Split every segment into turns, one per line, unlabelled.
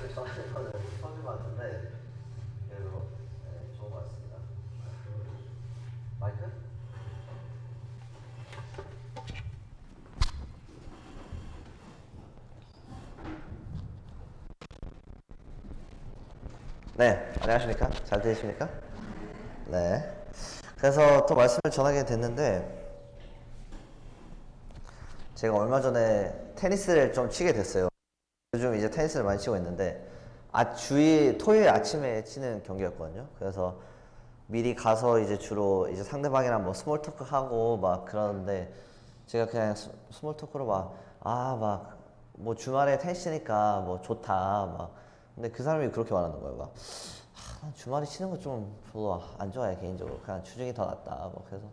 말씀을 전하는 거는 처음인 것 같은데 그래도 네, 좋은 것 같습니다. 마이크? 네, 안녕하십니까? 잘 들리십니까? 네. 그래서 또 말씀을 전하게 됐는데 제가 얼마 전에 테니스를 좀 치게 됐어요. 요즘 이제 테니스를 많이 치고 있는데 토요일 아침에 치는 경기였거든요. 그래서 미리 가서 이제 주로 이제 상대방이랑 뭐 스몰 토크 하고 막 그러는데 제가 그냥 스몰 토크로 뭐 주말에 테니스 치니까 뭐 좋다 막 근데 그 사람이 그렇게 말하는 거예요. 난 주말에 치는 거 좀 별로 안 좋아해 개인적으로. 그냥 주중이 더 낫다 뭐 그래서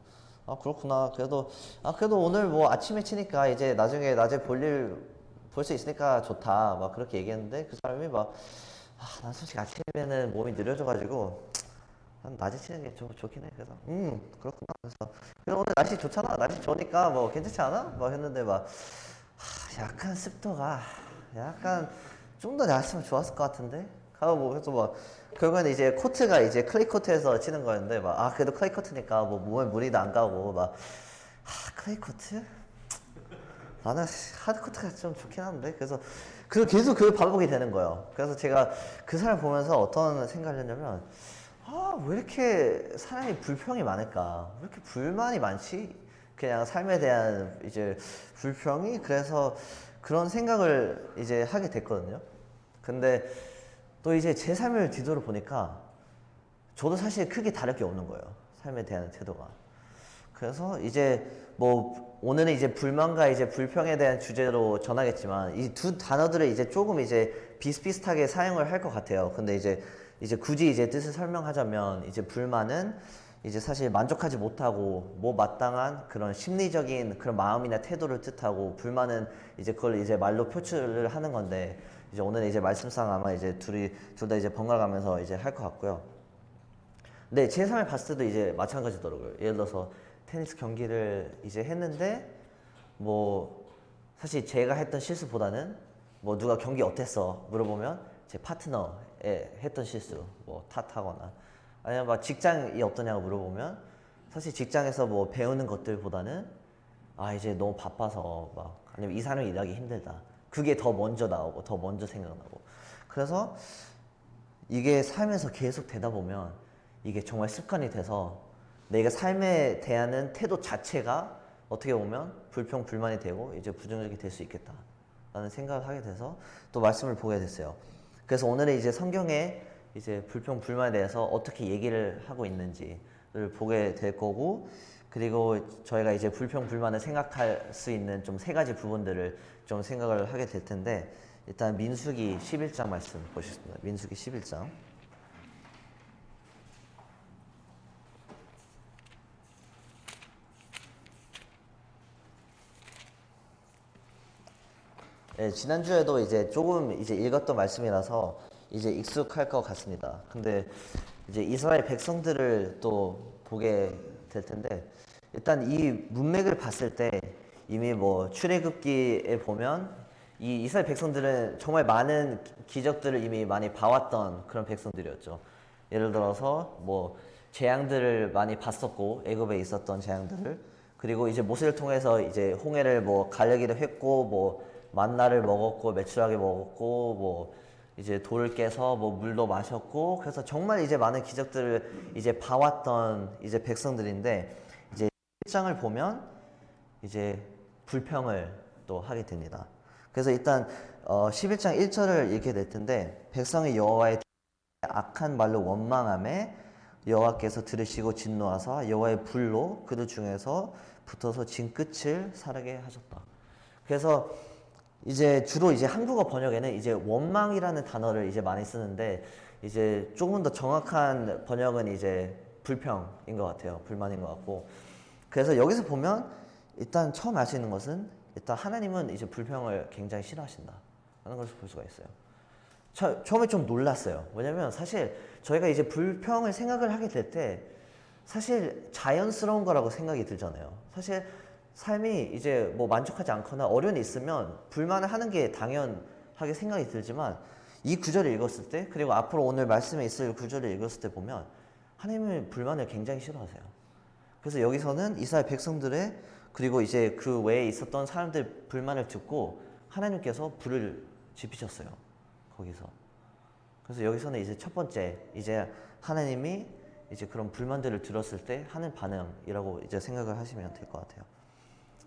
그렇구나. 그래도 오늘 뭐 아침에 치니까 이제 나중에 낮에 볼 수 있으니까 좋다 막 그렇게 얘기했는데 그 사람이 난 솔직히 아침에는 몸이 느려져가지고 난 낮에 치는 게 좋긴 해. 그래서 그렇구나. 그래서 오늘 날씨 좋잖아. 날씨 좋으니까 뭐 괜찮지 않아? 막 했는데 약간 습도가 약간 좀 더 나았으면 좋았을 것 같은데. 하고 뭐 그래서 결국에는 이제 코트가 이제 클레이 코트에서 치는 거였는데 그래도 클레이 코트니까 뭐 몸에 무리도 안 가고 클레이 코트? 나는 하드 코트가 좀 좋긴 한데. 그래서 계속 그 반복이 되는 거예요. 그래서 제가 그 사람 보면서 어떤 생각을 했냐면 왜 이렇게 사람이 불평이 많을까? 왜 이렇게 불만이 많지? 그냥 삶에 대한 이제 불평이. 그래서 그런 생각을 이제 하게 됐거든요. 근데 또 이제 제 삶을 뒤돌아 보니까 저도 사실 크게 다를 게 없는 거예요. 삶에 대한 태도가. 그래서 이제 뭐 오늘은 이제 불만과 이제 불평에 대한 주제로 전하겠지만 이 두 단어들을 이제 조금 이제 비슷비슷하게 사용을 할 것 같아요. 근데 이제 굳이 이제 뜻을 설명하자면 이제 불만은 이제 사실 만족하지 못하고 뭐 마땅한 그런 심리적인 그런 마음이나 태도를 뜻하고, 불만은 이제 그걸 이제 말로 표출을 하는 건데 이제 오늘 이제 말씀상 아마 이제 둘 다 이제 번갈아 가면서 이제 할 것 같고요. 네, 제 삶에 봤을 때도 이제 마찬가지더라고요. 예를 들어서 테니스 경기를 이제 했는데 뭐 사실 제가 했던 실수보다는 뭐 누가 경기 어땠어 물어보면 제 파트너의 했던 실수 뭐 탓하거나, 아니면 직장이 어떠냐고 물어보면 사실 직장에서 뭐 배우는 것들보다는 이제 너무 바빠서 아니면 이 사람이 일하기 힘들다, 그게 더 먼저 나오고 더 먼저 생각나고. 그래서 이게 삶에서 계속 되다 보면 이게 정말 습관이 돼서 내가 삶에 대하는 태도 자체가 어떻게 보면 불평 불만이 되고 이제 부정적이 될 수 있겠다 라는 생각을 하게 돼서 또 말씀을 보게 됐어요. 그래서 오늘은 이제 성경에 이제 불평 불만에 대해서 어떻게 얘기를 하고 있는지를 보게 될 거고, 그리고 저희가 이제 불평 불만을 생각할 수 있는 좀 세 가지 부분들을 좀 생각을 하게 될 텐데, 일단 민수기 11장 말씀 보시겠습니다. 민수기 11장. 네, 지난주에도 이제 조금 이제 읽었던 말씀이라서 이제 익숙할 것 같습니다. 근데 이제 이스라엘 백성들을 또 보게 될 텐데, 일단 이 문맥을 봤을 때 이미 뭐 출애굽기에 보면 이 이스라엘 백성들은 정말 많은 기적들을 이미 많이 봐왔던 그런 백성들이었죠. 예를 들어서 뭐 재앙들을 많이 봤었고, 애굽에 있었던 재앙들을. 그리고 이제 모세를 통해서 이제 홍해를 뭐 가르기도 했고, 뭐 만나를 먹었고 메추라기 먹었고, 뭐 이제 돌을 깨서 뭐 물도 마셨고, 그래서 정말 이제 많은 기적들을 이제 봐왔던 이제 백성들인데, 이제 1장을 보면 이제 불평을 또 하게 됩니다. 그래서 일단 11장 1절을 읽게 될 텐데, 백성이 여호와의 악한 말로 원망함에 여호와께서 들으시고 진노하사 여호와의 불로 그들 중에서 붙어서 진 끝을 사르게 하셨다. 그래서 이제 주로 이제 한국어 번역에는 이제 원망이라는 단어를 이제 많이 쓰는데, 이제 조금 더 정확한 번역은 이제 불평인 것 같아요. 불만인 것 같고. 그래서 여기서 보면 일단 처음 알 수 있는 것은, 일단 하나님은 이제 불평을 굉장히 싫어하신다 라는 것을 볼 수가 있어요. 처음에 좀 놀랐어요. 왜냐면 사실 저희가 이제 불평을 생각을 하게 될 때 사실 자연스러운 거라고 생각이 들잖아요. 사실 삶이 이제 뭐 만족하지 않거나 어려움이 있으면 불만을 하는 게 당연하게 생각이 들지만, 이 구절을 읽었을 때, 그리고 앞으로 오늘 말씀에 있을 구절을 읽었을 때 보면 하나님의 불만을 굉장히 싫어하세요. 그래서 여기서는 이스라엘 백성들의, 그리고 이제 그 외에 있었던 사람들 불만을 듣고 하나님께서 불을 지피셨어요. 거기서. 그래서 여기서는 이제 첫 번째, 이제 하나님이 이제 그런 불만들을 들었을 때 하는 반응이라고 이제 생각을 하시면 될 것 같아요.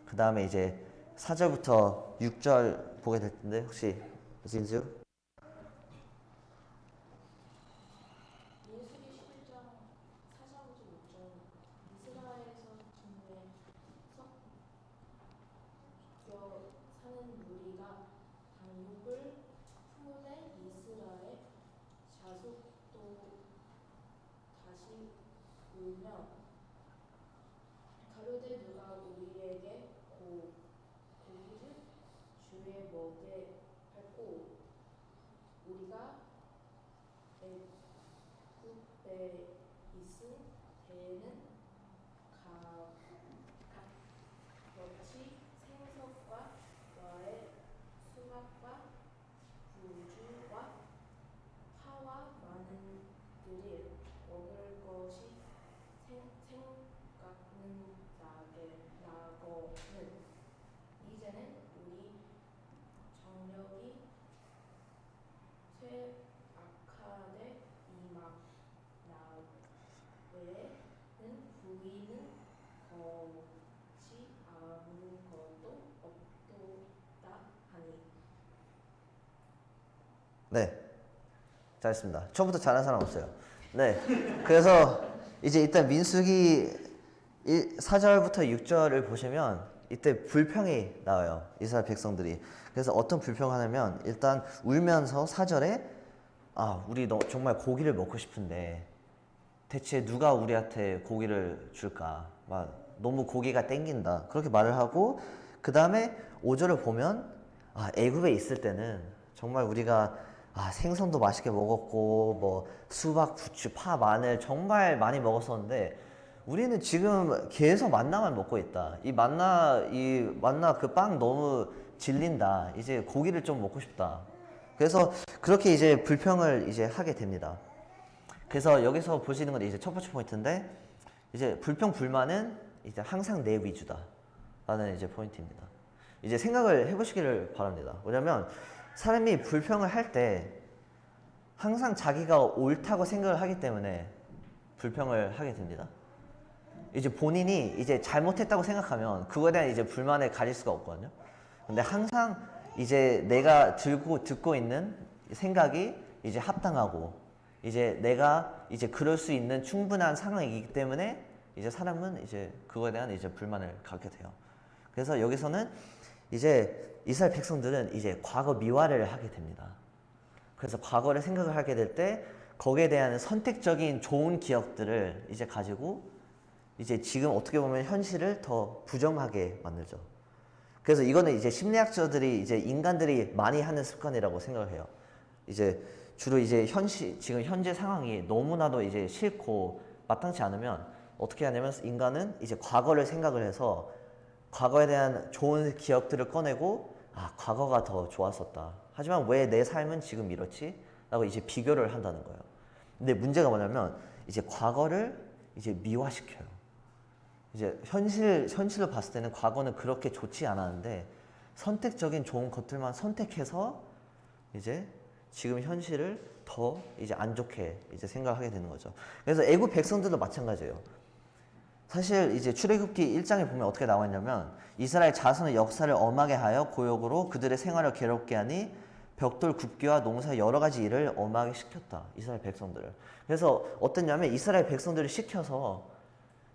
그 다음에 이제 4절부터 6절 보게 될 텐데, 혹시 진주?
민수기 11장 4절부터 6절. 이스라엘에서 중에 섞여 사는 무리가 당육을 품으되 이스라엘 자손도 다시 울며 가로되 누가 우리에게 고기를 주에 먹게 할꼬 우리가 애굽에 있을 때에는 gat이 생선과 과의 수박과 부주와 파와 많은 들을 먹을 것이 생각나거늘 이제는 우리 정력이 쇠악하되 이막 나외에는 부이는 것이 아무것도 없도다 하니.
네, 잘했습니다. 처음부터 잘하는 사람 없어요. 네, 그래서 이제 일단 민수기 4절부터 6절을 보시면 이때 불평이 나와요. 이스라엘 백성들이. 그래서 어떤 불평을 하냐면, 일단 울면서 4절에 우리 정말 고기를 먹고 싶은데 대체 누가 우리한테 고기를 줄까? 막 너무 고기가 땡긴다. 그렇게 말을 하고, 그 다음에 5절을 보면 애굽에 있을 때는 정말 우리가 생선도 맛있게 먹었고 뭐 수박, 부추, 파, 마늘 정말 많이 먹었었는데 우리는 지금 계속 만나만 먹고 있다. 이 만나 그 빵 너무 질린다. 이제 고기를 좀 먹고 싶다. 그래서 그렇게 이제 불평을 이제 하게 됩니다. 그래서 여기서 보시는 건 이제 첫 번째 포인트인데, 이제 불평 불만은 이제 항상 내 위주다라는 이제 포인트입니다. 이제 생각을 해보시기를 바랍니다. 뭐냐면 사람이 불평을 할 때 항상 자기가 옳다고 생각을 하기 때문에 불평을 하게 됩니다. 이제 본인이 이제 잘못했다고 생각하면 그거에 대한 이제 불만을 가질 수가 없거든요. 근데 항상 이제 내가 듣고 있는 생각이 이제 합당하고 이제 내가 이제 그럴 수 있는 충분한 상황이기 때문에 이제 사람은 이제 그거에 대한 이제 불만을 갖게 돼요. 그래서 여기서는 이제 이스라엘 백성들은 이제 과거 미화를 하게 됩니다. 그래서 과거를 생각을 하게 될 때 거기에 대한 선택적인 좋은 기억들을 이제 가지고 이제 지금 어떻게 보면 현실을 더 부정하게 만들죠. 그래서 이거는 이제 심리학자들이 이제 인간들이 많이 하는 습관이라고 생각을 해요. 이제 주로 이제 지금 현재 상황이 너무나도 이제 싫고 마땅치 않으면 어떻게 하냐면 인간은 이제 과거를 생각을 해서 과거에 대한 좋은 기억들을 꺼내고 과거가 더 좋았었다. 하지만 왜 내 삶은 지금 이렇지? 라고 이제 비교를 한다는 거예요. 근데 문제가 뭐냐면 이제 과거를 이제 미화시켜요. 이제 현실로 봤을 때는 과거는 그렇게 좋지 않았는데 선택적인 좋은 것들만 선택해서 이제 지금 현실을 더 이제 안 좋게 이제 생각하게 되는 거죠. 그래서 애굽 백성들도 마찬가지예요. 사실 이제 출애굽기 1장에 보면 어떻게 나와 있냐면 이스라엘 자손의 역사를 엄하게 하여 고역으로 그들의 생활을 괴롭게 하니 벽돌 굽기와 농사 여러 가지 일을 엄하게 시켰다. 이스라엘 백성들을. 그래서 어땠냐면 이스라엘 백성들을 시켜서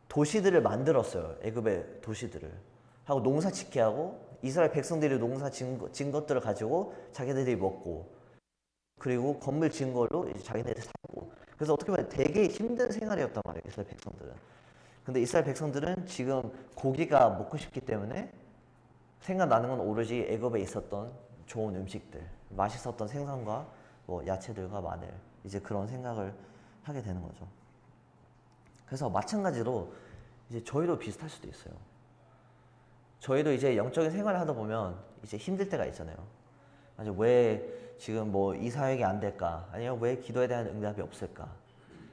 도시들을 만들었어요. 애굽의 도시들을. 하고 농사 짓게 하고 이스라엘 백성들이 농사 진 것들을 가지고 자기네들이 먹고 그리고 건물 지은 걸로 이제 자기네들이 살고. 그래서 어떻게 보면 되게 힘든 생활이었단 말이에요. 이스라엘 백성들은. 근데 이스라엘 백성들은 지금 고기가 먹고 싶기 때문에 생각나는 건 오로지 애굽에 있었던 좋은 음식들, 맛있었던 생선과 뭐 야채들과 마늘, 이제 그런 생각을 하게 되는 거죠. 그래서 마찬가지로 이제 저희도 비슷할 수도 있어요. 저희도 이제 영적인 생활을 하다 보면 이제 힘들 때가 있잖아요. 아니 왜 지금 뭐 이사회가 안 될까? 아니면 왜 기도에 대한 응답이 없을까?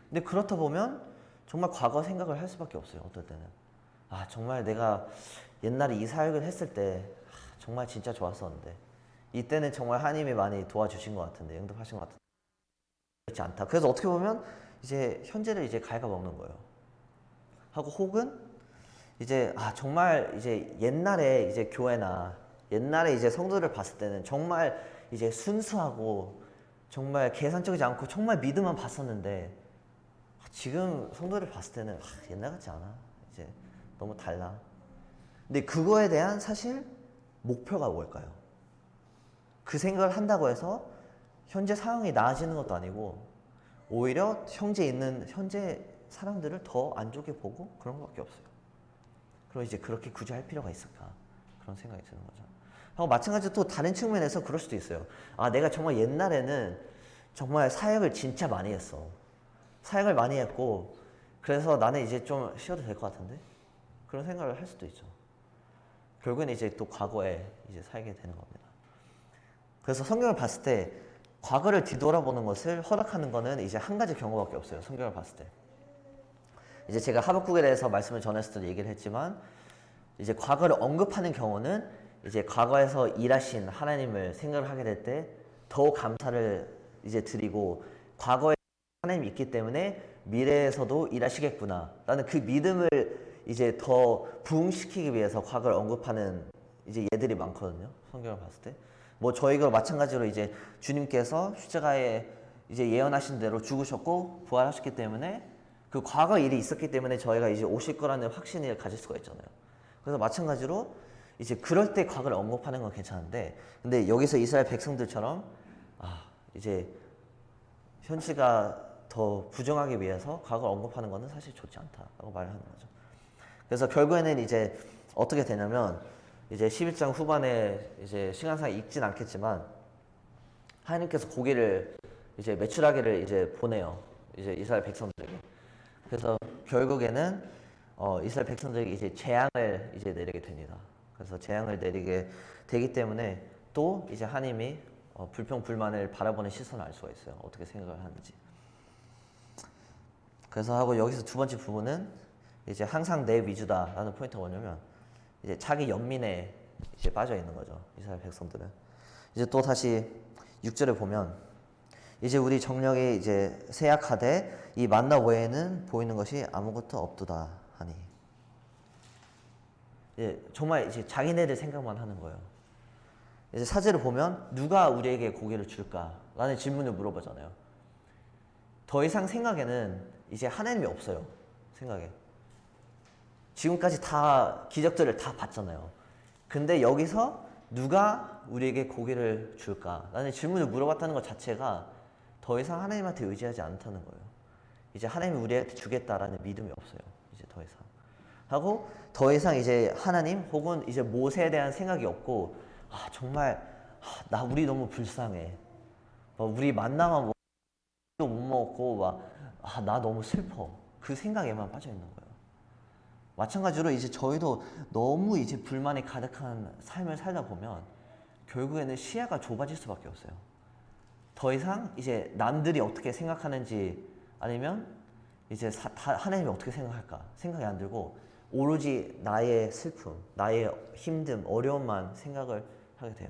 근데 그렇다 보면 정말 과거 생각을 할 수밖에 없어요. 어떨 때는 아 정말 내가 옛날에 이사회를 했을 때 정말 진짜 좋았었는데 이때는 정말 하나님이 많이 도와주신 것 같은데 응답하신 것 같은데 그렇지 않다. 그래서 어떻게 보면 이제 현재를 이제 갉아먹는 거예요. 하고 혹은 이제 정말 이제 옛날에 이제 교회나 옛날에 이제 성도를 봤을 때는 정말 이제 순수하고 정말 계산적이지 않고 정말 믿음만 봤었는데 지금 성도를 봤을 때는 옛날 같지 않아. 이제 너무 달라. 근데 그거에 대한 사실 목표가 뭘까요? 그 생각을 한다고 해서 현재 상황이 나아지는 것도 아니고 오히려 현재 사람들을 더 안 좋게 보고 그런 것밖에 없어요. 그럼 이제 그렇게 굳이 할 필요가 있을까? 그런 생각이 드는 거죠. 하고 마찬가지로 또 다른 측면에서 그럴 수도 있어요. 내가 정말 옛날에는 정말 사역을 진짜 많이 했어. 사역을 많이 했고 그래서 나는 이제 좀 쉬어도 될 것 같은데? 그런 생각을 할 수도 있죠. 결국엔 이제 또 과거에 이제 살게 되는 겁니다. 그래서 성경을 봤을 때 과거를 뒤돌아보는 것을 허락하는 것은 이제 한 가지 경우밖에 없어요. 성경을 봤을 때. 이제 제가 하박국에 대해서 말씀을 전했을 때도 얘기를 했지만 이제 과거를 언급하는 경우는 이제 과거에서 일하신 하나님을 생각을 하게 될 때 더욱 감사를 이제 드리고 과거에 하나님이 있기 때문에 미래에서도 일하시겠구나 라는 그 믿음을 이제 더 부흥시키기 위해서 과거를 언급하는 이제 예들이 많거든요. 성경을 봤을 때. 뭐 저희가 마찬가지로 이제 주님께서 십자가에 이제 예언하신 대로 죽으셨고 부활하셨기 때문에 그 과거 일이 있었기 때문에 저희가 이제 오실 거라는 확신을 가질 수가 있잖아요. 그래서 마찬가지로 이제 그럴 때 과거를 언급하는 건 괜찮은데 근데 여기서 이스라엘 백성들처럼 이제 현실가 더 부정하기 위해서 과거를 언급하는 것은 사실 좋지 않다라고 말을 하는 거죠. 그래서 결국에는 이제 어떻게 되냐면 이제 11장 후반에 이제 시간상 읽진 않겠지만 하나님께서 고기를 이제 메추라기를 이제 보내요. 이제 이스라엘 백성들에게. 그래서 결국에는 이스라엘 백성들에게 이제 재앙을 이제 내리게 됩니다. 그래서 재앙을 내리게 되기 때문에 또 이제 하나님이 불평 불만을 바라보는 시선을 알 수가 있어요. 어떻게 생각을 하는지. 그래서 하고 여기서 두 번째 부분은 이제 항상 내 위주다라는 포인트가 뭐냐면 이제 자기 연민에 이제 빠져 있는 거죠. 이스라엘 백성들은. 이제 또 다시 6절에 보면 이제 우리 정력이 이제 쇠약하되 이 만나 외에는 보이는 것이 아무것도 없도다 하니. 정말 이제 자기네들 생각만 하는 거예요. 이제 사제를 보면 누가 우리에게 고기를 줄까라는 질문을 물어보잖아요. 더 이상 생각에는 이제 하나님이 없어요. 생각에. 지금까지 다 기적들을 다 봤잖아요. 근데 여기서 누가 우리에게 고기를 줄까라는 질문을 물어봤다는 것 자체가 더 이상 하나님한테 의지하지 않다는 거예요. 이제 하나님이 우리한테 주겠다라는 믿음이 없어요. 이제 더 이상. 하고 더 이상 이제 하나님 혹은 이제 모세에 대한 생각이 없고 정말 우리 너무 불쌍해. 우리 만나만 못 먹고 나 너무 슬퍼. 그 생각에만 빠져 있는 거예요. 마찬가지로 이제 저희도 너무 이제 불만이 가득한 삶을 살다 보면 결국에는 시야가 좁아질 수밖에 없어요. 더 이상 이제 남들이 어떻게 생각하는지 아니면 이제 하나님이 어떻게 생각할까 생각이 안 들고 오로지 나의 슬픔, 나의 힘듦, 어려움만 생각을 하게 돼요.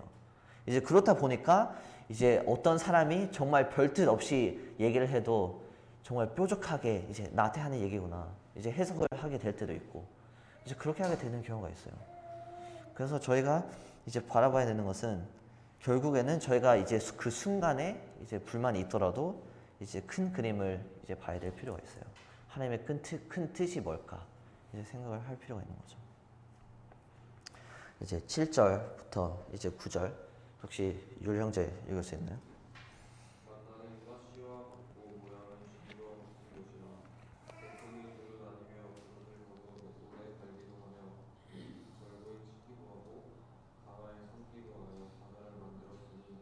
이제 그렇다 보니까 이제 어떤 사람이 정말 별뜻 없이 얘기를 해도 정말 뾰족하게 이제 나한테 하는 얘기구나 이제 해석을 하게 될 때도 있고 이제 그렇게 하게 되는 경우가 있어요. 그래서 저희가 이제 바라봐야 되는 것은 결국에는 저희가 이제 그 순간에 이제 불만이 있더라도 이제 큰 그림을 이제 봐야 될 필요가 있어요. 하나님의 큰 뜻이 뭘까 이제 생각을 할 필요가 있는 거죠. 이제 7절부터 이제 9절 혹시 율 형제 읽을 수 있나요?
만나는 가시와 굵고 모양은 시기와 같은 것이라 백성이 돌아다니며 그것을 거두어 오래 갈기도 하며 절구에 치기도 하고 강화에 삼기도 하여 바다를 만들었으니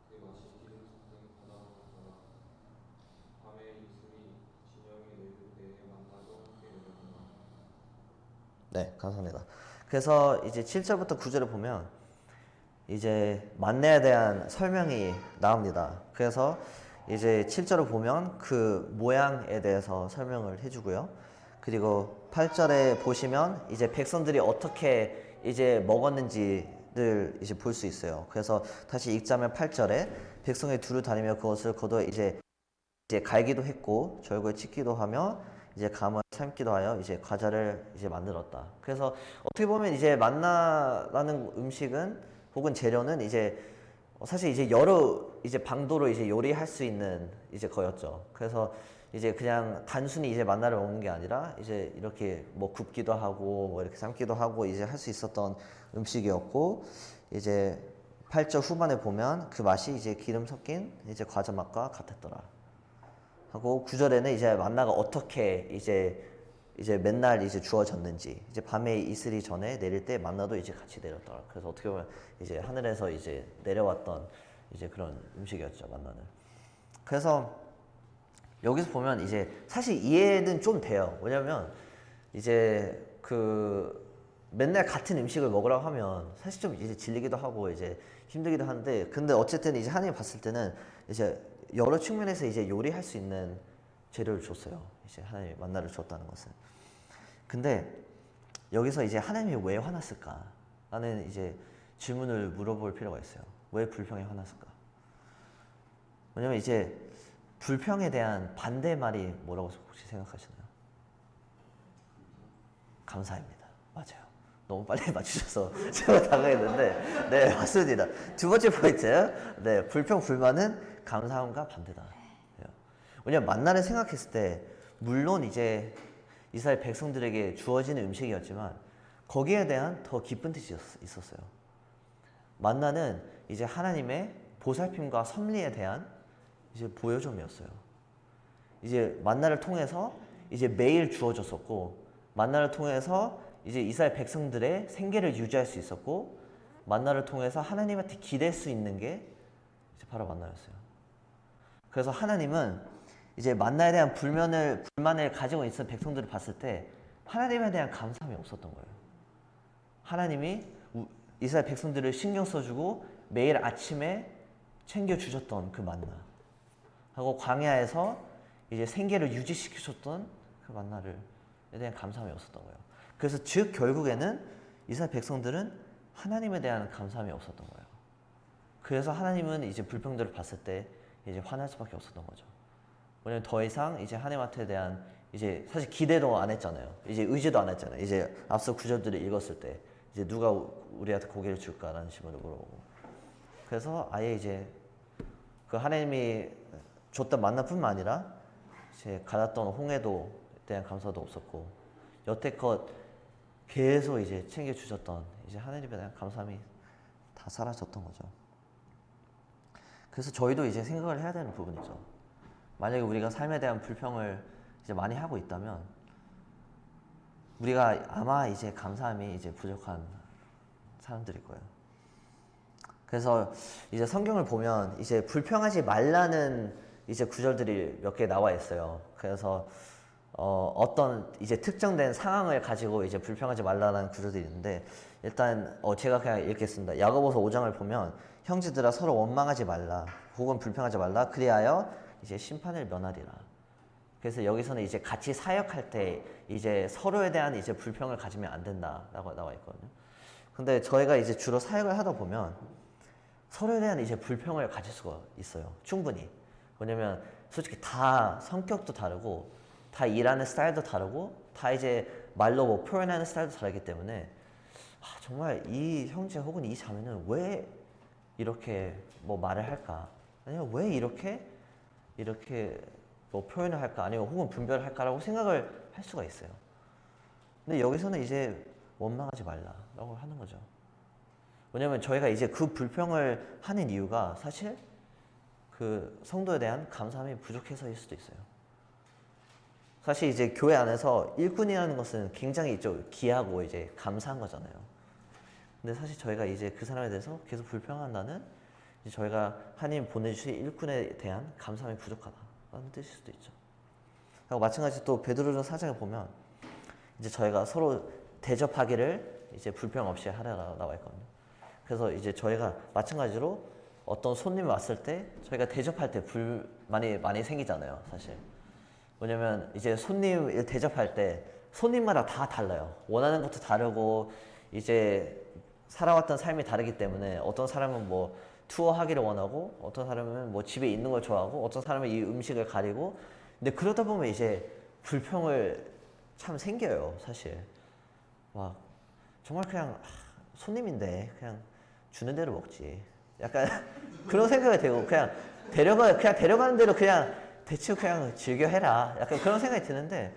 그 맛이 기름 섞인 바다와 같더라. 밤에 이슬이 진영이 내릴 때에 만나도 함께 내렸구나.
네, 감사합니다. 그래서 이제 7절부터 9절을 보면 이제 만나에 대한 설명이 나옵니다. 그래서 이제 7절을 보면 그 모양에 대해서 설명을 해주고요. 그리고 8절에 보시면 이제 백성들이 어떻게 이제 먹었는지를 이제 볼 수 있어요. 그래서 다시 읽자면 8절에 백성이 두루 다니며 그것을 거두어 이제 갈기도 했고 절구에 찢기도 하며 이제 감을 삶기도 하여 이제 과자를 이제 만들었다. 그래서 어떻게 보면 이제 만나라는 음식은 혹은 재료는 이제 사실 이제 여러 이제 방도로 이제 요리할 수 있는 이제 거였죠. 그래서 이제 그냥 단순히 이제 만나를 먹는 게 아니라 이제 이렇게 뭐 굽기도 하고 뭐 이렇게 삶기도 하고 이제 할 수 있었던 음식이었고 이제 8절 후반에 보면 그 맛이 이제 기름 섞인 이제 과자 맛과 같았더라. 하고 9절에는 이제 만나가 어떻게 이제 맨날 이제 주어졌는지 이제 밤에 이슬이 전에 내릴 때 만나도 이제 같이 내렸더라. 그래서 어떻게 보면 이제 하늘에서 이제 내려왔던 이제 그런 음식이었죠, 만나는. 그래서 여기서 보면 이제 사실 이해는 좀 돼요. 왜냐면 이제 그 맨날 같은 음식을 먹으라고 하면 사실 좀 이제 질리기도 하고 이제 힘들기도 한데 근데 어쨌든 이제 하나님 봤을 때는 이제 여러 측면에서 이제 요리할 수 있는 재료를 줬어요. 이제 하나님이 만나를 줬다는 것은. 근데 여기서 이제 하나님이 왜 화났을까? 라는 이제 질문을 물어볼 필요가 있어요. 왜 불평에 화났을까? 왜냐면 이제 불평에 대한 반대말이 뭐라고 혹시 생각하시나요? 감사입니다. 맞아요. 너무 빨리 맞추셔서 제가 당황했는데 네 맞습니다. 두 번째 포인트 네 불평 불만은 감사함과 반대다. 왜냐면 만나를 생각했을 때 물론 이제 이스라엘 백성들에게 주어지는 음식이었지만 거기에 대한 더 깊은 뜻이 있었어요. 만나는 이제 하나님의 보살핌과 섭리에 대한 이제 보여줌이었어요. 이제 만나를 통해서 이제 매일 주어졌었고 만나를 통해서 이제 이스라엘 백성들의 생계를 유지할 수 있었고 만나를 통해서 하나님한테 기댈 수 있는 게 이제 바로 만나였어요. 그래서 하나님은 이제 만나에 대한 불만을 가지고 있는 백성들을 봤을 때 하나님에 대한 감사함이 없었던 거예요. 하나님이 이스라엘 백성들을 신경 써주고 매일 아침에 챙겨주셨던 그 만나 하고 광야에서 이제 생계를 유지시키셨던 그 만나에 대한 감사함이 없었던 거예요. 그래서 즉 결국에는 이스라엘 백성들은 하나님에 대한 감사함이 없었던 거예요. 그래서 하나님은 이제 불평들을 봤을 때 이제 화날 수밖에 없었던 거죠. 왜냐면 더 이상 이제 하나님한테 대한 이제 사실 기대도 안 했잖아요. 이제 의지도 안 했잖아요. 이제 앞서 구절들을 읽었을 때 이제 누가 우리한테 고기를 줄까라는 질문을 물어보고 그래서 아예 이제 그 하나님이 줬던 만나뿐만 아니라 이제 가졌던 홍해도에 대한 감사도 없었고 여태껏 계속 이제 챙겨주셨던 이제 하나님에 대한 감사함이 다 사라졌던 거죠. 그래서 저희도 이제 생각을 해야 되는 부분이죠. 만약에 우리가 삶에 대한 불평을 이제 많이 하고 있다면 우리가 아마 이제 감사함이 이제 부족한 사람들일 거예요. 그래서 이제 성경을 보면 이제 불평하지 말라는 이제 구절들이 몇 개 나와 있어요. 그래서 어떤 이제 특정된 상황을 가지고 이제 불평하지 말라는 구절들이 있는데 일단 제가 그냥 읽겠습니다. 야고보서 5장을 보면 형제들아 서로 원망하지 말라 혹은 불평하지 말라 그리하여 이제 심판을 면하리라. 그래서 여기서는 이제 같이 사역할 때 이제 서로에 대한 이제 불평을 가지면 안 된다라고 나와 있거든요. 근데 저희가 이제 주로 사역을 하다 보면 서로에 대한 이제 불평을 가질 수가 있어요. 충분히. 왜냐면 솔직히 다 성격도 다르고 다 일하는 스타일도 다르고 다 이제 말로 뭐 표현하는 스타일도 다르기 때문에 정말 이 형제 혹은 이 자매는 왜 이렇게 뭐 말을 할까? 아니면 왜 이렇게 뭐 표현을 할까? 아니면 혹은 분별을 할까라고 생각을 할 수가 있어요. 근데 여기서는 이제 원망하지 말라라고 하는 거죠. 왜냐면 저희가 이제 그 불평을 하는 이유가 사실 그 성도에 대한 감사함이 부족해서일 수도 있어요. 사실 이제 교회 안에서 일꾼이라는 것은 굉장히 좀 귀하고 이제 감사한 거잖아요. 근데 사실 저희가 이제 그 사람에 대해서 계속 불평한다는 이제 저희가 하나님 보내주신 일꾼에 대한 감사함이 부족하다라는 뜻일 수도 있죠. 그리고 마찬가지 또 베드로전서 4장에 보면 이제 저희가 서로 대접하기를 이제 불평 없이 하라라고 나와 있거든요. 그래서 이제 저희가 마찬가지로 어떤 손님이 왔을 때 저희가 대접할 때 불만이 많이 생기잖아요, 사실. 왜냐면 이제 손님을 대접할 때 손님마다 다 달라요. 원하는 것도 다르고 이제 살아왔던 삶이 다르기 때문에 어떤 사람은 뭐 투어하기를 원하고 어떤 사람은 뭐 집에 있는 걸 좋아하고 어떤 사람은 이 음식을 가리고 근데 그러다 보면 이제 불평을 참 생겨요, 사실. 막 정말 그냥 손님인데 그냥 주는 대로 먹지. 약간 그런 생각이 되고 그냥 데려가는 대로 그냥 대충 그냥 즐겨 해라. 약간 그런 생각이 드는데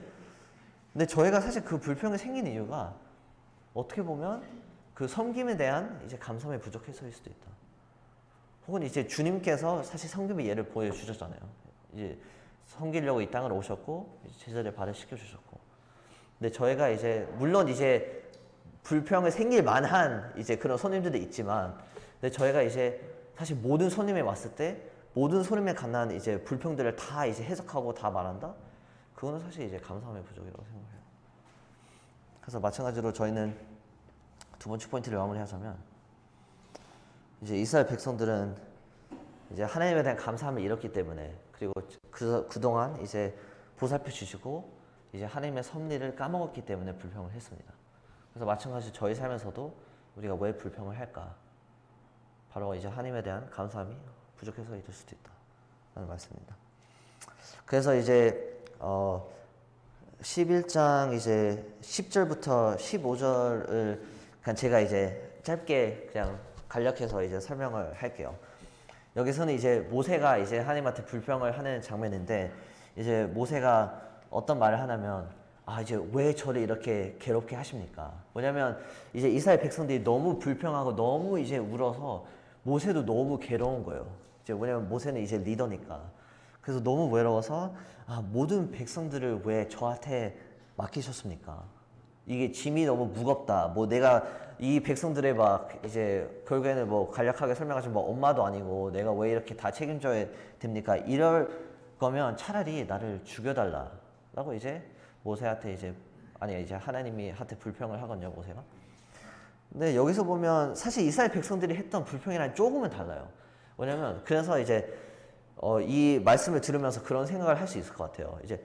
근데 저희가 사실 그 불평이 생긴 이유가 어떻게 보면 그 섬김에 대한 이제 감사함이 부족해서일 수도 있다. 혹은 이제 주님께서 사실 섬김의 예를 보여주셨잖아요. 이제 섬기려고 이 땅을 오셨고 제자를 발을시켜 주셨고. 근데 저희가 이제 물론 이제 불평이 생길 만한 이제 그런 손님들도 있지만, 근데 저희가 이제 사실 모든 손님이 왔을 때 모든 손님에 관한 이제 불평들을 다 이제 해석하고 다 말한다? 그거는 사실 이제 감사함의 부족이라고 생각해요. 그래서 마찬가지로 저희는 두 번째 포인트를 마무리하자면 이제 이스라엘 백성들은 이제 하나님에 대한 감사함을 잃었기 때문에 그리고 그동안 이제 보살펴 주시고 이제 하나님의 섭리를 까먹었기 때문에 불평을 했습니다. 그래서 마찬가지 저희 삶에서도 우리가 왜 불평을 할까? 바로 이제 하나님에 대한 감사함이 부족해서 있을 수도 있다 라는 말씀입니다. 그래서 이제 11장 이제 10절부터 15절을 그냥 제가 이제 짧게 그냥 간략해서 이제 설명을 할게요. 여기서는 이제 모세가 이제 하나님한테 불평을 하는 장면인데 이제 모세가 어떤 말을 하냐면 이제 왜 저를 이렇게 괴롭게 하십니까? 왜냐면 이제 이스라엘 백성들이 너무 불평하고 너무 이제 울어서 모세도 너무 괴로운 거예요. 이제 왜냐면 모세는 이제 리더니까. 그래서 너무 외로워서 모든 백성들을 왜 저한테 맡기셨습니까? 이게 짐이 너무 무겁다. 뭐 내가 이 백성들의 막 이제 결국에는 뭐 간략하게 설명하자면 뭐 엄마도 아니고 내가 왜 이렇게 다 책임져야 됩니까? 이럴 거면 차라리 나를 죽여달라라고 이제 모세한테 이제 이제 하나님이 한테 불평을 하거든요, 모세가. 근데 여기서 보면 사실 이스라엘 백성들이 했던 불평이랑 조금은 달라요. 왜냐면 그래서 이제 이 말씀을 들으면서 그런 생각을 할 수 있을 것 같아요. 이제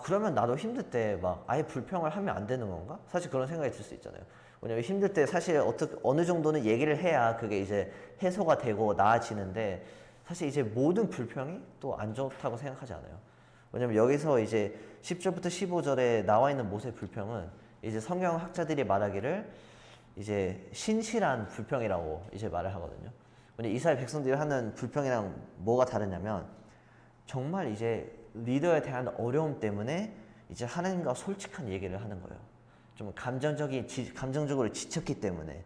그러면 나도 힘들 때 막 아예 불평을 하면 안 되는 건가? 사실 그런 생각이 들 수 있잖아요. 왜냐면 힘들 때 사실 어느 정도는 얘기를 해야 그게 이제 해소가 되고 나아지는데 사실 이제 모든 불평이 또 안 좋다고 생각하지 않아요. 왜냐면 여기서 이제 10절부터 15절에 나와 있는 모세 불평은 이제 성경 학자들이 말하기를 이제 신실한 불평이라고 이제 말을 하거든요. 왜냐면 이스라엘 백성들이 하는 불평이랑 뭐가 다르냐면 정말 이제 리더에 대한 어려움 때문에 이제 하나님과 솔직한 얘기를 하는 거예요. 좀 감정적으로 지쳤기 때문에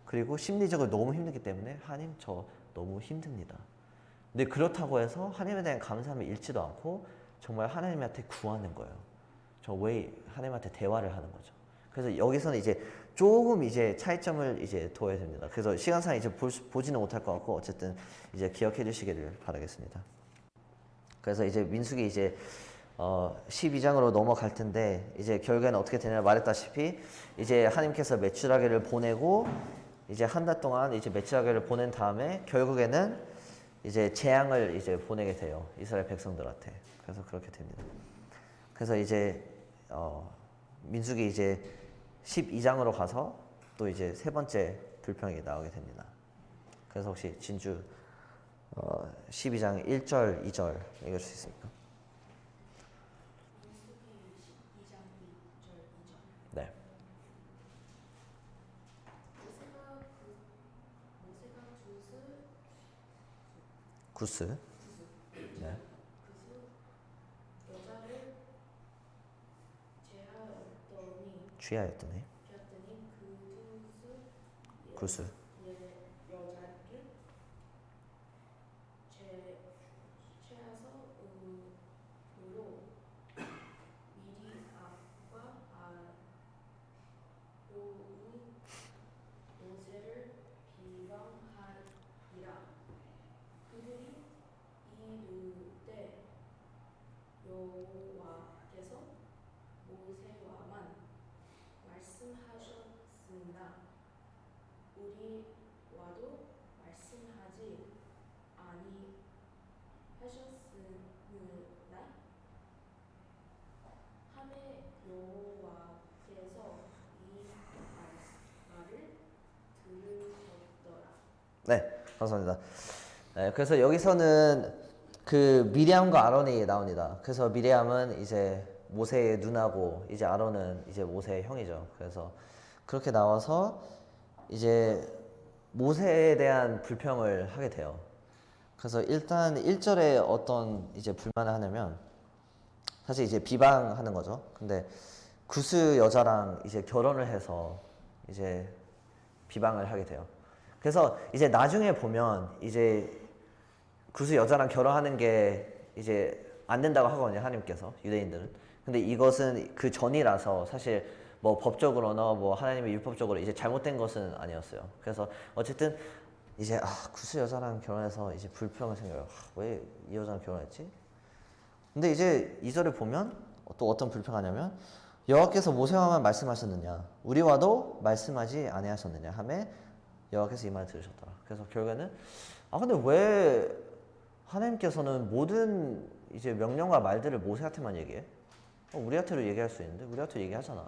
그리고 심리적으로 너무 힘들기 때문에 하나님 저 너무 힘듭니다. 근데 그렇다고 해서 하나님에 대한 감사함을 잃지도 않고 정말 하나님한테 구하는 거예요. 저 왜 하나님한테 대화를 하는 거죠. 그래서 여기서는 이제 조금 이제 차이점을 이제 둬야 됩니다. 그래서 시간상 이제 보지는 못할 것 같고 어쨌든 이제 기억해 주시기를 바라겠습니다. 그래서 이제 민수기 이제 12장으로 넘어갈 텐데 이제 결국에는 어떻게 되냐 말했다시피 이제 하나님께서 메추라기를 보내고 이제 한 달 동안 이제 메추라기를 보낸 다음에 결국에는 이제 재앙을 이제 보내게 돼요. 이스라엘 백성들한테. 그래서 그렇게 됩니다. 그래서 이제 민수기 이제 12장으로 가서 또 이제 세 번째 불평이 나오게 됩니다. 그래서 혹시 진주 12장 1절, 2절 읽을 수 있습니까? 네. 구스. 네.
여자를
취하였더니 구스.
여자를 취하서 으로 미리암과 아론이 모세를 비방하니라. 그들이 이르되 여호와께서 모세와만 말씀하셨습니다. 우리와
네, 감사합니다. 네, 그래서 여기서는 그 미리암과 아론이 나옵니다. 그래서 미리암은 이제 모세의 누나고 이제 아론은 이제 모세의 형이죠. 그래서 그렇게 나와서 이제 모세에 대한 불평을 하게 돼요. 그래서 일단 1절에 어떤 이제 불만을 하냐면 사실 이제 비방하는 거죠. 근데 구스 여자랑 이제 결혼을 해서 이제 비방을 하게 돼요. 그래서 이제 나중에 보면 이제 구스 여자랑 결혼하는 게 이제 안 된다고 하거든요, 하나님께서 유대인들은. 근데 이것은 그 전이라서 사실 뭐 법적으로나 뭐 하나님의 율법적으로 이제 잘못된 것은 아니었어요. 그래서 어쨌든 이제 구스 여자랑 결혼해서 이제 불평이 생겨요. 왜 이 여자랑 결혼했지? 근데 이제 2절을 보면 또 어떤 불평하냐면 여호와께서 모세와만 말씀하셨느냐 우리와도 말씀하지 아니하셨느냐 하매 여호와께서 이 말을 들으셨더라. 그래서 결국에는 근데 왜 하나님께서는 모든 이제 명령과 말들을 모세한테만 얘기해? 우리한테도 얘기할 수 있는데 우리한테 얘기하잖아.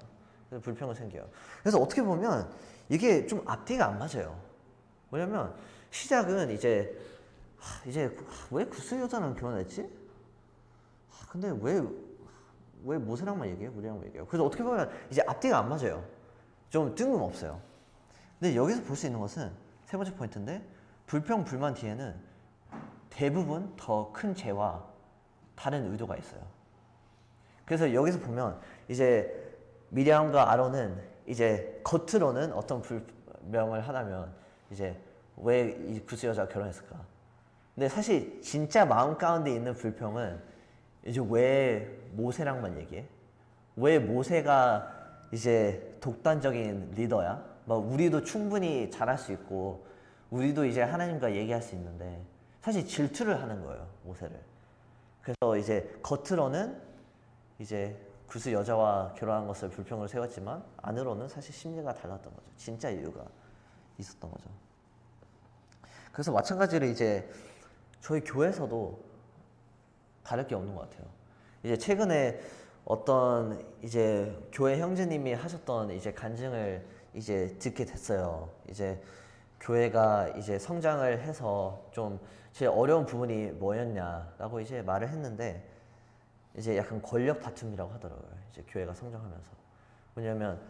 그래서 불평이 생겨요. 그래서 어떻게 보면 이게 좀 앞뒤가 안 맞아요. 왜냐면 시작은 이제 왜 구스 여자랑 결혼했지? 근데 왜 모세랑만 얘기해? 우리랑만 얘기해요? 그래서 어떻게 보면 이제 앞뒤가 안 맞아요. 좀 뜬금없어요. 근데 여기서 볼 수 있는 것은 세 번째 포인트인데 불평 불만 뒤에는 대부분 더 큰 죄와 다른 의도가 있어요. 그래서 여기서 보면 이제 미리암과 아론은 이제 겉으로는 어떤 불명을 하다면 이제 왜 이 구스 여자가 결혼했을까? 근데 사실 진짜 마음 가운데 있는 불평은 이제 왜 모세랑만 얘기해? 왜 모세가 이제 독단적인 리더야? 막 우리도 충분히 잘할 수 있고 우리도 이제 하나님과 얘기할 수 있는데 사실 질투를 하는 거예요, 모세를. 그래서 이제 겉으로는 이제 구스 여자와 결혼한 것을 불평으로 세웠지만 안으로는 사실 심리가 달랐던 거죠. 진짜 이유가 있었던 거죠. 그래서 마찬가지로 이제 저희 교회에서도 다를 게 없는 것 같아요. 이제 최근에 어떤 이제 교회 형제님이 하셨던 이제 간증을 이제 듣게 됐어요. 이제 교회가 이제 성장을 해서 좀 제일 어려운 부분이 뭐였냐라고 이제 말을 했는데 이제 약간 권력 다툼이라고 하더라고요. 이제 교회가 성장하면서. 왜냐면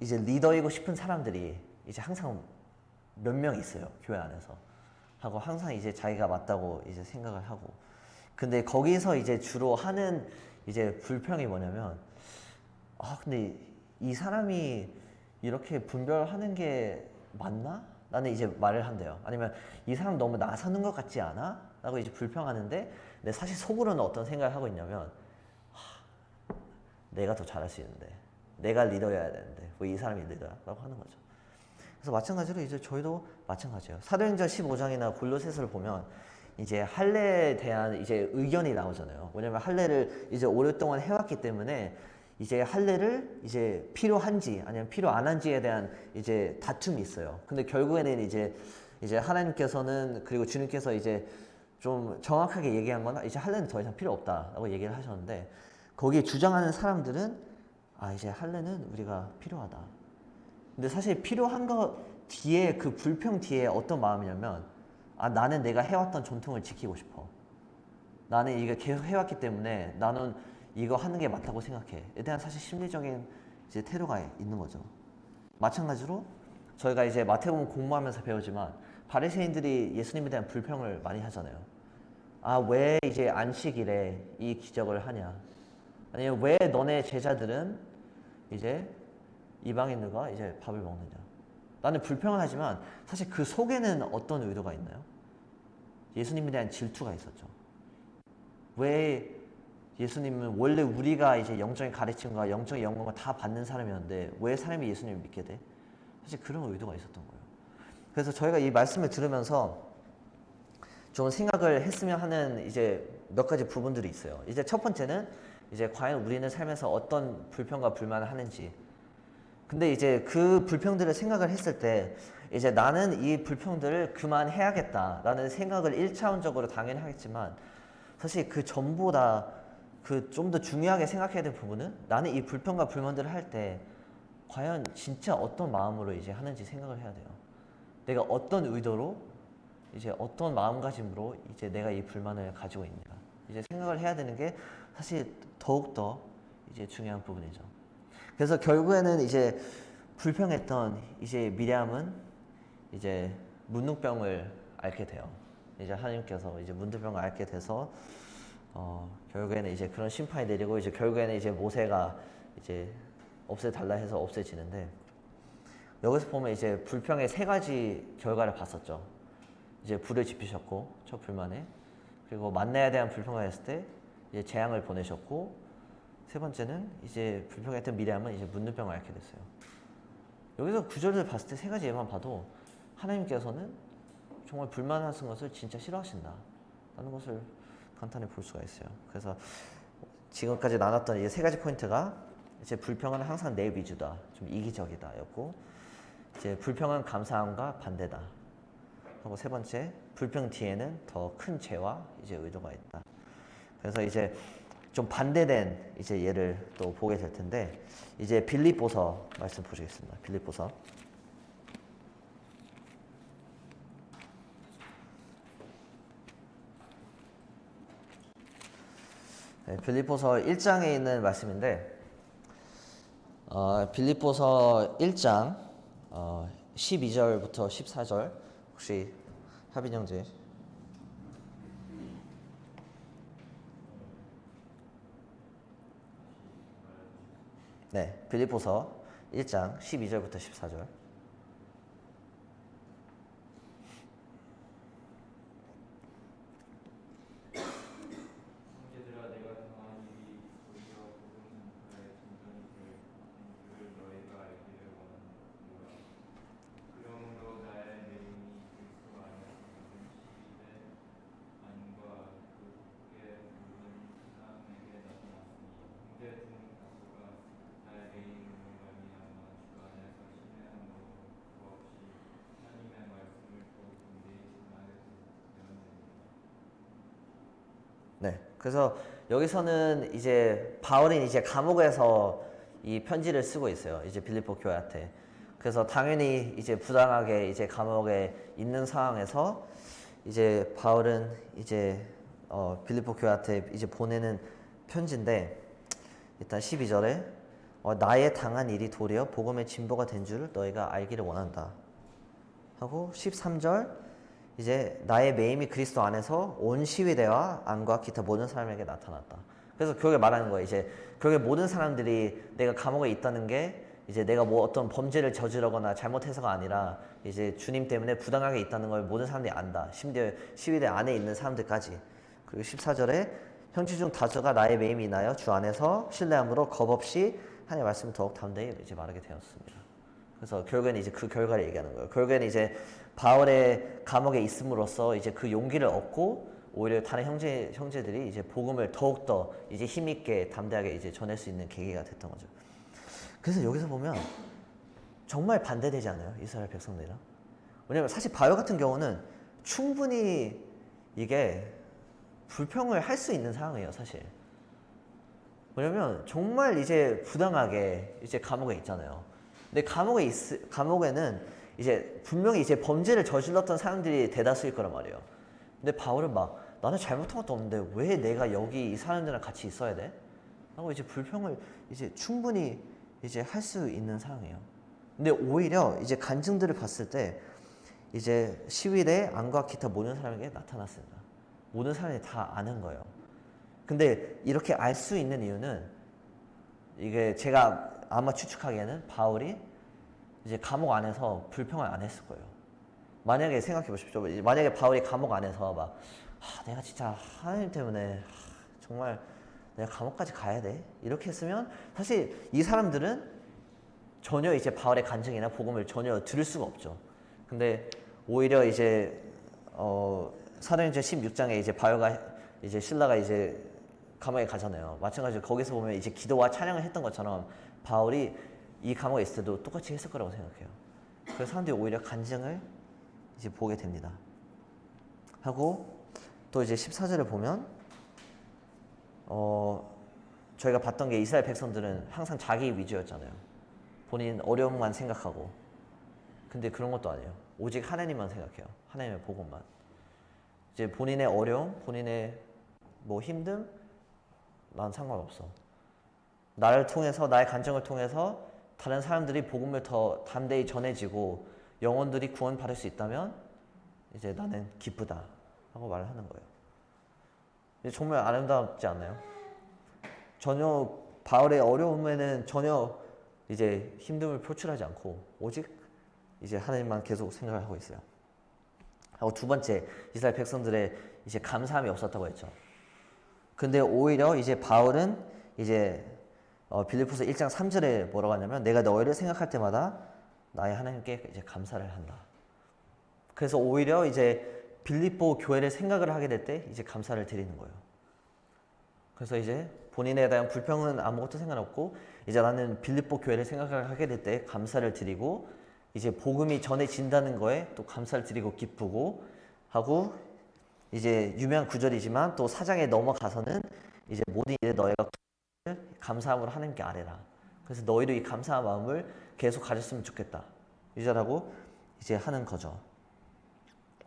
이제 리더이고 싶은 사람들이 이제 항상 몇 명 있어요. 교회 안에서. 하고 항상 이제 자기가 맞다고 이제 생각을 하고. 근데 거기서 이제 주로 하는 이제 불평이 뭐냐면 근데 이 사람이 이렇게 분별하는 게 맞나? 나는 이제 말을 한대요. 아니면 이 사람 너무 나서는 것 같지 않아? 라고 이제 불평하는데 근데 사실 속으로는 어떤 생각을 하고 있냐면 내가 더 잘할 수 있는데 내가 리더여야 되는데 왜 이 사람이 리더야? 라고 하는 거죠. 그래서 마찬가지로 이제 저희도 마찬가지예요. 사도행전 15장이나 골로새서를 보면 이제 할례에 대한 이제 의견이 나오잖아요. 왜냐면 할례를 이제 오랫동안 해왔기 때문에 이제 할례를 이제 필요한지 아니면 필요 안 한지에 대한 이제 다툼이 있어요. 근데 결국에는 이제 하나님께서는 그리고 주님께서 이제 좀 정확하게 얘기한 건 이제 할례는 더 이상 필요 없다라고 얘기를 하셨는데 거기에 주장하는 사람들은 이제 할례는 우리가 필요하다. 근데 사실 필요한 거 뒤에 그 불평 뒤에 어떤 마음이냐면 나는 내가 해왔던 전통을 지키고 싶어. 나는 이거 계속 해왔기 때문에 나는 이거 하는 게 맞다고 생각해. 에 대한 사실 심리적인 이제 태도가 있는 거죠. 마찬가지로 저희가 이제 마태복음 공부하면서 배우지만 바리새인들이 예수님에 대한 불평을 많이 하잖아요. 왜 이제 안식일에 이 기적을 하냐? 아니면 왜 너네 제자들은 이제 이방인들과 이제 밥을 먹느냐? 나는 불평을 하지만 사실 그 속에는 어떤 의도가 있나요? 예수님에 대한 질투가 있었죠. 왜 예수님은 원래 우리가 이제 영적인 가르침과 영적인 영광을 다 받는 사람이었는데 왜 사람이 예수님을 믿게 돼? 사실 그런 의도가 있었던 거예요. 그래서 저희가 이 말씀을 들으면서 좀 생각을 했으면 하는 이제 몇 가지 부분들이 있어요. 이제 첫 번째는 이제 과연 우리는 삶에서 어떤 불평과 불만을 하는지. 근데 이제 그 불평들을 생각을 했을 때 이제 나는 이 불평들을 그만해야겠다라는 생각을 1차원적으로 당연히 하겠지만 사실 그 전보다 그 좀 더 중요하게 생각해야 될 부분은 나는 이 불평과 불만들을 할 때 과연 진짜 어떤 마음으로 이제 하는지 생각을 해야 돼요. 내가 어떤 의도로 이제 어떤 마음가짐으로 이제 내가 이 불만을 가지고 있는가 이제 생각을 해야 되는 게 사실 더욱더 이제 중요한 부분이죠. 그래서 결국에는 이제 불평했던 이제 미리암은 이제 문둥병을 앓게 돼요. 이제 하나님께서 이제 문둥병을 앓게 돼서 결국에는 이제 그런 심판이 내리고 이제 결국에는 이제 모세가 이제 없애달라 해서 없애지는데 여기서 보면 이제 불평의 세 가지 결과를 봤었죠. 이제 불을 지피셨고 첫 불만에 그리고 만나에 대한 불평을 했을 때 이제 재앙을 보내셨고 세 번째는 이제 불평했던 미리암은 이제 문둥병을 앓게 됐어요. 여기서 구절을 봤을 때 세 가지 예만 봐도 하나님께서는 정말 불만하신 것을 진짜 싫어하신다 라는 것을 간단히 볼 수가 있어요. 그래서 지금까지 나눴던 이 세 가지 포인트가 이제 불평은 항상 내 위주다, 좀 이기적이다 였고 이제 불평은 감사함과 반대다 하고 세 번째 불평 뒤에는 더 큰 죄와 이제 의도가 있다. 그래서 이제 좀 반대된 이제 예를 또 보게 될 텐데 이제 빌립보서 말씀 보시겠습니다. 빌립보서 네, 빌립보서 1장에 있는 말씀인데 빌립보서 1장 12절부터 14절 혹시 하빈 형제 네, 빌립보서 1장 12절부터 14절
형제들아 내가 당한 일이 도리어 복음 전파의 진전이 된 줄을 너희가 알기를 원하노라. 그러므로 나의 매임이 그리스도 안에서 모든 시기에 안과 굳게 모든 사람에게 나타났으니 형제 중 다수가 나의 매임으로 말미암아 주 안에서 신뢰함으로 없이 하나님의 말씀을 더욱 담대히 전하게 되었느니라.
네, 그래서 여기서는 이제 바울이 이제 감옥에서 이 편지를 쓰고 있어요. 이제 빌립보 교회한테. 그래서 당연히 이제 부당하게 이제 감옥에 있는 상황에서 이제 바울은 이제 빌립보 교회한테 이제 보내는 편지인데 일단 12절에 나의 당한 일이 도리어 복음의 진보가 된 줄 너희가 알기를 원한다 하고 13절 이제 나의 매임이 그리스도 안에서 온 시위대와 안과 기타 모든 사람에게 나타났다. 그래서 교회가 말하는 거예요. 이제 교회 모든 사람들이 내가 감옥에 있다는 게 이제 내가 뭐 어떤 범죄를 저지르거나 잘못해서가 아니라 이제 주님 때문에 부당하게 있다는 걸 모든 사람들이 안다. 심지어 시위대 안에 있는 사람들까지. 그리고 14절에 형제 중 다수가 나의 매임이 인하여 주 안에서 신뢰함으로 겁없이 하나님의 말씀을 더욱 담대히 이제 말하게 되었습니다. 그래서 결국에는 이제 그 결과를 얘기하는 거예요. 결국에는 이제 바울의 감옥에 있음으로써 이제 그 용기를 얻고 오히려 다른 형제들이 이제 복음을 더욱더 이제 힘있게 담대하게 이제 전할 수 있는 계기가 됐던 거죠. 그래서 여기서 보면 정말 반대되지 않아요? 이스라엘 백성들이랑. 왜냐면 사실 바울 같은 경우는 충분히 이게 불평을 할 수 있는 상황이에요, 사실. 왜냐면 정말 이제 부당하게 이제 감옥에 있잖아요. 근데 감옥에는 이제 분명히 이제 범죄를 저질렀던 사람들이 대다수일 거란 말이에요. 근데 바울은 막 나는 잘못한 것도 없는데 왜 내가 여기 이 사람들이랑 같이 있어야 돼? 하고 이제 불평을 이제 충분히 이제 할 수 있는 상황이에요. 근데 오히려 이제 간증들을 봤을 때 이제 시위대 안과 기타 모든 사람에게 나타났습니다. 모든 사람이 다 아는 거예요. 근데 이렇게 알 수 있는 이유는 이게 제가 아마 추측하기에는 바울이 이제 감옥 안에서 불평을 안 했을 거예요. 만약에 생각해 보십시오. 만약에 바울이 감옥 안에서 막 내가 진짜 하나님 때문에 정말 내가 감옥까지 가야 돼 이렇게 했으면 사실 이 사람들은 전혀 이제 바울의 간증이나 복음을 전혀 들을 수가 없죠. 근데 오히려 이제 사도행전 16장에 이제 바울과 이제 실라가 이제 감옥에 가잖아요. 마찬가지로 거기서 보면 이제 기도와 찬양을 했던 것처럼 바울이 이 감옥에 있을 때도 똑같이 했을 거라고 생각해요. 그래서 사람들이 오히려 간증을 이제 보게 됩니다. 하고 또 이제 14절을 보면 저희가 봤던 게 이스라엘 백성들은 항상 자기 위주였잖아요. 본인 어려움만 생각하고. 근데 그런 것도 아니에요. 오직 하나님만 생각해요. 하나님의 복음만. 이제 본인의 어려움, 본인의 뭐 힘듦, 난 상관없어. 나를 통해서, 나의 간증을 통해서 다른 사람들이 복음을 더 담대히 전해지고 영혼들이 구원받을 수 있다면 이제 나는 기쁘다 하고 말을 하는 거예요. 이제 정말 아름답지 않나요? 전혀 바울의 어려움에는 전혀 이제 힘듦을 표출하지 않고 오직 이제 하나님만 계속 생각을 하고 있어요. 하고 두 번째, 이스라엘 백성들의 이제 감사함이 없었다고 했죠. 근데 오히려 이제 바울은 이제 빌립보서 1장 3절에 뭐라고 하냐면 내가 너희를 생각할 때마다 나의 하나님께 이제 감사를 한다. 그래서 오히려 이제 빌립보 교회를 생각을 하게 될 때 이제 감사를 드리는 거예요. 그래서 이제 본인에 대한 불평은 아무것도 상관없고 이제 나는 빌립보 교회를 생각을 하게 될 때 감사를 드리고 이제 복음이 전해진다는 거에 또 감사를 드리고 기쁘고 하고 이제 유명한 구절이지만 또 4장에 넘어가서는 이제 모든 일에 너희가 감사함으로 하나님께 아뢰라. 그래서 너희도 이 감사한 마음을 계속 가졌으면 좋겠다. 유절하고 이제 하는 거죠.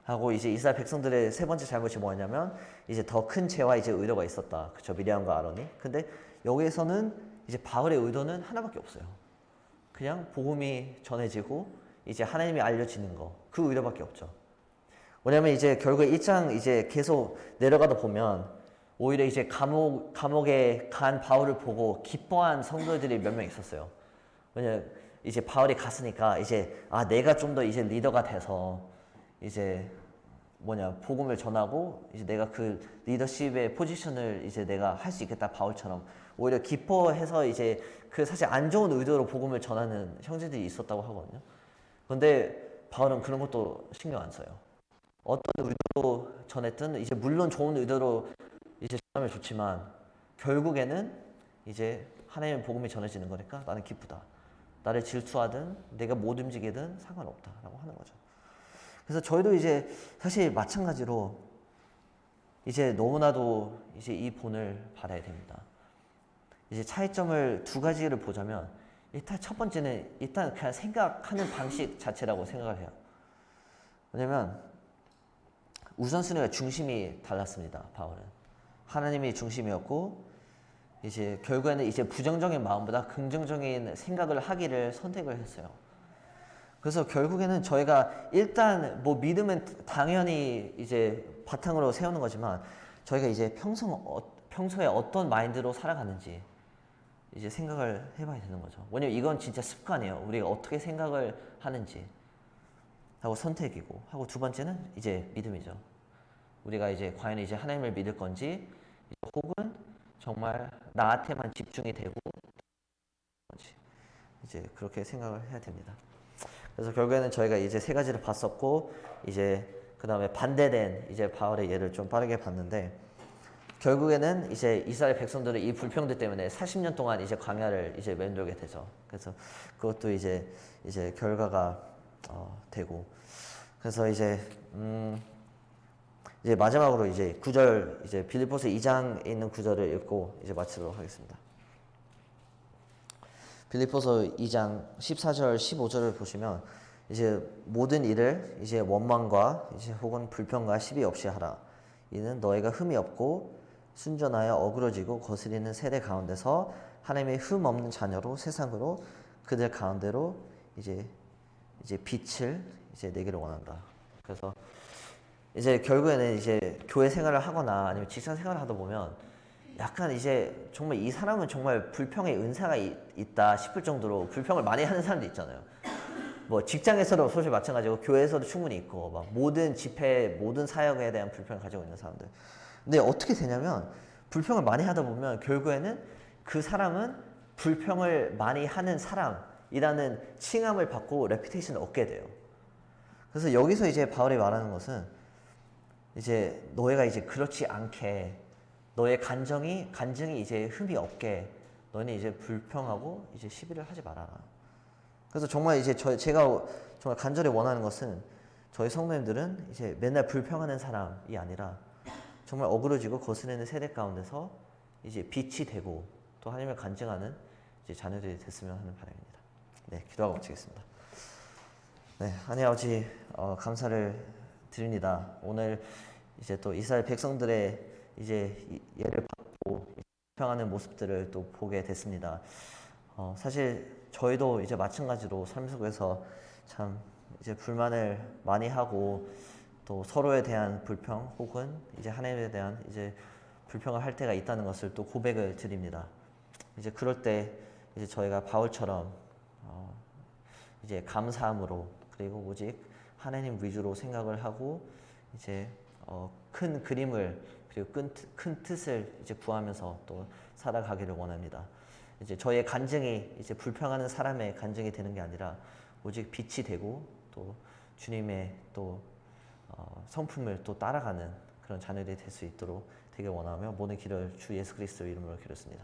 하고 이제 이스라엘 백성들의 세 번째 잘못이 뭐냐면 이제 더 큰 죄와 이제 의도가 있었다. 그렇죠? 미리암과 아론이. 근데 여기에서는 이제 바울의 의도는 하나밖에 없어요. 그냥 복음이 전해지고 이제 하나님이 알려지는 거. 그 의도밖에 없죠. 왜냐면 이제 결국 1장 이제 계속 내려가다 보면 오히려 이제 감옥에 간 바울을 보고 기뻐한 성도들이 몇 명 있었어요. 왜냐 이제 바울이 갔으니까 이제 내가 좀 더 이제 리더가 돼서 이제 복음을 전하고 이제 내가 그 리더십의 포지션을 이제 내가 할 수 있겠다 바울처럼 오히려 기뻐해서 이제 그 사실 안 좋은 의도로 복음을 전하는 형제들이 있었다고 하거든요. 근데 바울은 그런 것도 신경 안 써요. 어떤 의도로 전했든 이제 물론 좋은 의도로 이제 전하면 좋지만 결국에는 이제 하나님의 복음이 전해지는 거니까 나는 기쁘다. 나를 질투하든 내가 못 움직이든 상관없다라고 하는 거죠. 그래서 저희도 이제 사실 마찬가지로 이제 너무나도 이제 이 본을 받아야 됩니다. 이제 차이점을 두 가지를 보자면 일단 첫 번째는 일단 그냥 생각하는 방식 자체라고 생각을 해요. 왜냐면 우선순위가 중심이 달랐습니다. 바울은 하나님이 중심이었고 이제 결국에는 이제 부정적인 마음보다 긍정적인 생각을 하기를 선택을 했어요. 그래서 결국에는 저희가 일단 뭐 믿음은 당연히 이제 바탕으로 세우는 거지만 저희가 이제 평소에 어떤 마인드로 살아가는지 이제 생각을 해봐야 되는 거죠. 왜냐면 이건 진짜 습관이에요. 우리가 어떻게 생각을 하는지 하고 선택이고 하고 두 번째는 이제 믿음이죠. 우리가 이제 과연 이제 하나님을 믿을 건지 혹은 정말 나한테만 집중이 되고 이제 그렇게 생각을 해야 됩니다. 그래서 결국에는 저희가 이제 세 가지를 봤었고 이제 그 다음에 반대된 이제 바울의 예를 좀 빠르게 봤는데 결국에는 이제 이스라엘 백성들은 이 불평들 때문에 40년 동안 이제 광야를 이제 맴돌게 되죠. 그래서 그것도 이제 결과가 되고 그래서 이제 마지막으로 이제 9절 이제 빌립보서 2장에 있는 9절을 읽고 이제 마치도록 하겠습니다. 빌립보서 2장 14절 15절을 보시면 이제 모든 일을 이제 원망과 이제 혹은 불평과 시비 없이 하라. 이는 너희가 흠이 없고 순전하여 어그러지고 거스리는 세대 가운데서 하나님의 흠 없는 자녀로 세상으로 그들 가운데로 이제 빛을 이제 내기를 원한다. 그래서 이제 결국에는 이제 교회 생활을 하거나 아니면 직장 생활을 하다 보면 약간 이제 정말 이 사람은 정말 불평의 은사가 있다 싶을 정도로 불평을 많이 하는 사람도 있잖아요. 뭐 직장에서도 사실 마찬가지고 교회에서도 충분히 있고 막 모든 집회 모든 사역에 대한 불평을 가지고 있는 사람들. 근데 어떻게 되냐면 불평을 많이 하다 보면 결국에는 그 사람은 불평을 많이 하는 사람이라는 칭함을 받고 레피테이션을 얻게 돼요. 그래서 여기서 이제 바울이 말하는 것은 이제 너희가 이제 그렇지 않게 너의 간증이 이제 흠이 없게 너희는 이제 불평하고 이제 시비를 하지 말아라. 그래서 정말 이제 제가 정말 간절히 원하는 것은 저희 성도님들은 이제 맨날 불평하는 사람이 아니라 정말 어그러지고 거스르는 세대 가운데서 이제 빛이 되고 또 하나님을 간증하는 이제 자녀들이 됐으면 하는 바람입니다. 네, 기도하고 마치겠습니다. 네, 하나님 아버지 감사를 드립니다. 오늘 이제 또 이스라엘 백성들의 이제 예를 받고 평하는 모습들을 또 보게 됐습니다. 사실 저희도 이제 마찬가지로 삶 속에서 참 이제 불만을 많이 하고 또 서로에 대한 불평 혹은 이제 하나님에 대한 이제 불평을 할 때가 있다는 것을 또 고백을 드립니다. 이제 그럴 때 이제 저희가 바울처럼 이제 감사함으로 그리고 오직 하나님 위주로 생각을 하고 이제 큰 그림을 그리고 큰 뜻을 이제 구하면서 또 살아가기를 원합니다. 이제 저의 간증이 이제 불평하는 사람의 간증이 되는 게 아니라 오직 빛이 되고 또 주님의 또 성품을 또 따라가는 그런 자녀들이 될 수 있도록 되길 원하며 모든 기도를 주 예수 그리스도 이름으로 기도했습니다.